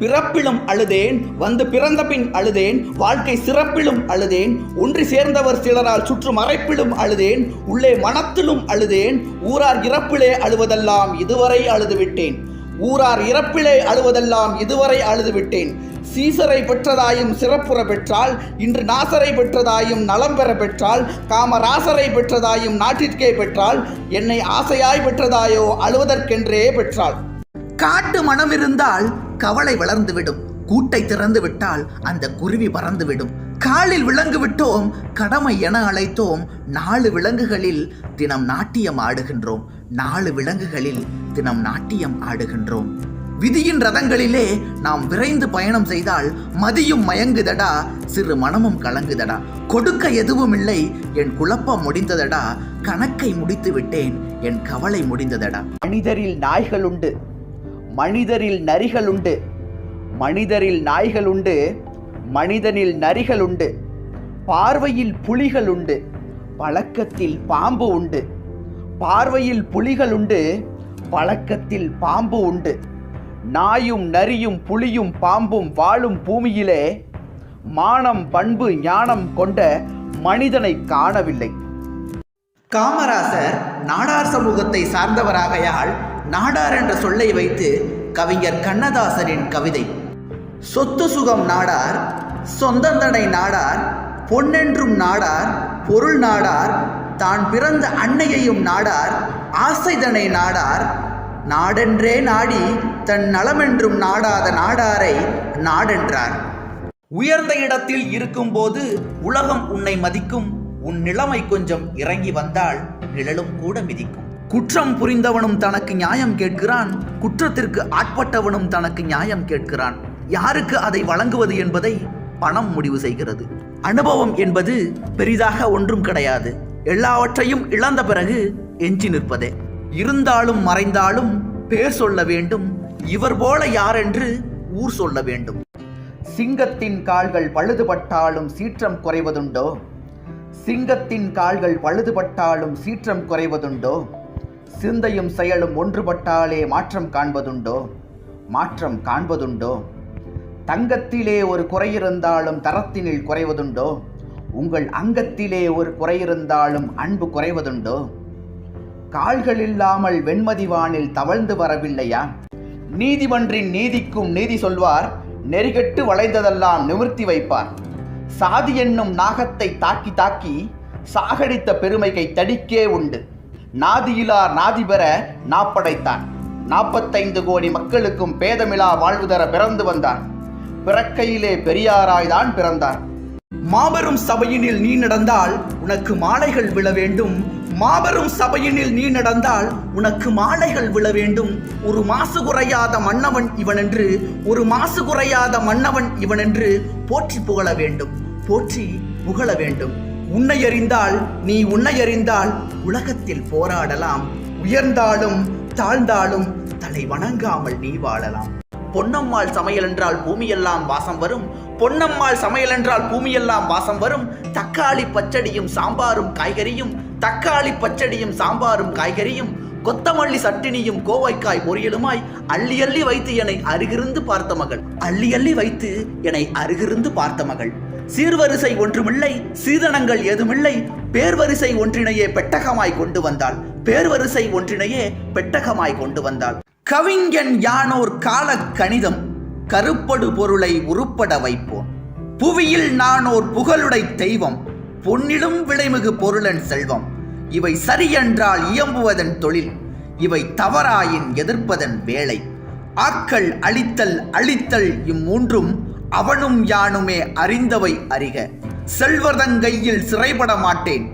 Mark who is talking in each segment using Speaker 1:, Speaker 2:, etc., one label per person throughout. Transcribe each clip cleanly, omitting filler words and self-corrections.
Speaker 1: பிறப்பிலும் அழுதேன், வந்து பிறந்த பின் அழுதேன், வாழ்க்கை சிறப்பிலும் அழுதேன், ஒன்றி சேர்ந்தவர் சிலரால் சுற்று மறைப்பிலும் அழுதேன், உள்ளே மனத்திலும் அழுதேன், ஊரார் இறப்பிலே அழுவதெல்லாம் இதுவரை அழுதுவிட்டேன், ஊரார் இறப்பிலே அழுவதெல்லாம் இதுவரை அழுதுவிட்டேன். சீசரை பெற்றதாயும் சிறப்புற பெற்றால், இன்று நாசரை பெற்றதாயும் நலம் பெற பெற்றால், காமராசரை பெற்றதாயும் நாட்டிற்கே பெற்றால், என்னை ஆசையாய் பெற்றதாயோ அழுவதற்கென்றே பெற்றாள். காட்டு மனம் இருந்தால் கவலை வளர்ந்துவிடும், கூட்டை திறந்து விட்டால் அந்த குருவி பறந்துவிடும். காலில் விலங்கு விட்டோம், கடமை என அழைத்தோம், 4 விலங்குகளில் தினம் நாட்டியம் ஆடுகின்றோம், 4 விலங்குகளில் தினம் நாட்டியம் ஆடுகின்றோம். விதியின் ரதங்களிலே நாம் விரைந்து பயணம் செய்தால் மதியும் மயங்குதடா, சிறு மனமும் கலங்குதடா. கொடுக்க எதுவும் இல்லை, என் குழப்பம் முடிந்ததடா, கணக்கை முடித்து விட்டேன், என் கவலை முடிந்ததடா. மனிதரில் நாய்கள் உண்டு, மனிதரில் நரிகள் உண்டு, மனிதரில் நாய்கள் உண்டு, மனிதனில் நரிகள் உண்டு, பார்வையில் புலிகள் உண்டு, பழக்கத்தில் பாம்பு உண்டு, பார்வையில் புலிகள் உண்டு, பழக்கத்தில் பாம்பு உண்டு. நாயும் நரியும் புலியும் பாம்பும் வாழும் பூமியிலே மானம் பண்பு ஞானம் கொண்ட மனிதனை காணவில்லை. காமராசர் நாடார் சமூகத்தை சார்ந்தவராகையால் நாடார் என்ற சொல்லை வைத்து கவிஞர் கண்ணதாசனின் கவிதை. சொத்து சுகம் நாடார், சொந்தந்தனை நாடார், பொன்னென்றும் நாடார், பொருள் நாடார், தான் பிறந்த அன்னையையும் நாடார், ஆசைதனை நாடார், நாடென்றே நாடி தன் நலமென்றும் நாடாத நாடாரை நாடென்றார். உயர்ந்த இடத்தில் இருக்கும்போது உலகம் உன்னை மதிக்கும், உன் நிலைமை கொஞ்சம் இறங்கி வந்தால் நிழலும் கூட மிதிக்கும். குற்றம் புரிந்தவனும் தனக்கு நியாயம் கேட்கிறான், குற்றத்திற்கு ஆட்பட்டவனும் தனக்கு நியாயம் கேட்கிறான். யாருக்கு அதை வழங்குவது என்பதை பணம் முடிவு செய்கிறது. அனுபவம் என்பது பெரிதாக ஒன்றும் கிடையாது, எல்லாவற்றையும் இழந்த பிறகு எஞ்சி நிற்பதே. இருந்தாலும் மறைந்தாலும் பேர் சொல்ல வேண்டும், இவர் போல யாரென்று ஊர் சொல்ல வேண்டும். சிங்கத்தின் கால்கள் பழுதுபட்டாலும் சீற்றம் குறைவதுண்டோ, சிங்கத்தின் கால்கள் பழுதுபட்டாலும் சீற்றம் குறைவதுண்டோ, சிந்தையும் செயலும் ஒன்றுபட்டாலே மாற்றம் காண்பதுண்டோ, மாற்றம் காண்பதுண்டோ. தங்கத்திலே ஒரு குறையிருந்தாலும் தரத்தினில் குறைவதுண்டோ, உங்கள் அங்கத்திலே ஒரு குறையிருந்தாலும் அன்பு குறைவதுண்டோ. கால்கள் இல்லாமல் வெண்மதிவானில் தவழ்ந்து வரவில்லையா? நீதிமன்றின் நீதிக்கும் நீதி சொல்வார், நெறிகட்டு வளைந்ததெல்லாம் நிமிர்த்தி வைப்பார். சாதி என்னும் நாகத்தை தாக்கி தாக்கி சாகடித்த பெருமைகை தடிக்கே உண்டு. நாதியிலார் நாதி பெற நாப்படைத்தான், 45 கோடி மக்களுக்கும் பேதமிலா வாழ்வு தர பிறந்து வந்தார். பிறக்கையிலே பெரியாராய்தான் பிறந்தார். மாபெரும் சபையினில் நீ நடந்தால் உனக்கு மாலைகள் விழ வேண்டும், மாபெரும் சபையினில் நீ நடந்தால் உனக்கு மாலைகள் விழ வேண்டும். ஒரு மாசு குறையாத மன்னவன் இவனென்று, ஒரு மாசு குறையாத மன்னவன் இவனென்று போற்றி புகழ வேண்டும், போற்றி புகழ வேண்டும். உன்னை அறிந்தால் நீ உன்னை அறிந்தால் உலகத்தில் போராடலாம், உயர்ந்தாலும் தாழ்ந்தாலும் தலை வணங்காமல் நீ வாழலாம். பொன்னம்மாள் சமையல் என்றால் பூமியெல்லாம் வாசம் வரும், பொன்னம்மாள் சமையல் என்றால் பூமியெல்லாம் வாசம் வரும். தக்காளி பச்சடியும் சாம்பாரும் காய்கறியும், தக்காளி பச்சடியும் சாம்பாரும் காய்கறியும், கொத்தமல்லி சட்டினியும் கோவைக்காய் பொரியலுமாய் அள்ளி அள்ளி வைத்து என்னை அருகிருந்து பார்த்த மகள், அள்ளி அள்ளி வைத்து என்னை அருகிருந்து பார்த்த மகள். சீர்வரிசை ஒன்றுமில்லை, சீதனங்கள் ஏதுமில்லை, பேர்வரிசை ஒன்றினையே பெட்டகமாய் கொண்டு வந்தாள், பேர்வரிசை ஒன்றினையே பெட்டகமாய் கொண்டு வந்தாள். கவிஞன் யானோர் கால கணிதம், கருப்படு பொருளை உருப்பட வைப்போன். புவியில் நானோர் புகழுடை தெய்வம், பொன்னிலும் விளைமிகு பொருளன் செல்வம். இவை சரியென்றால் இயம்புவதன் தொழில், இவை தவறாயின் எதிர்ப்பதன் வேலை. ஆக்கல் அழித்தல் அழித்தல் இம்மூன்றும் அவனும் யானுமே அறிந்தவை அறிக. செல்வர்தங்கையில் சிறைபட மாட்டேன்,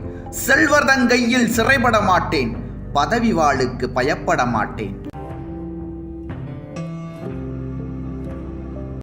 Speaker 1: செல்வர்தங்கையில் சிறைபட மாட்டேன், பதவி வாளுக்கு பயப்பட மாட்டேன்.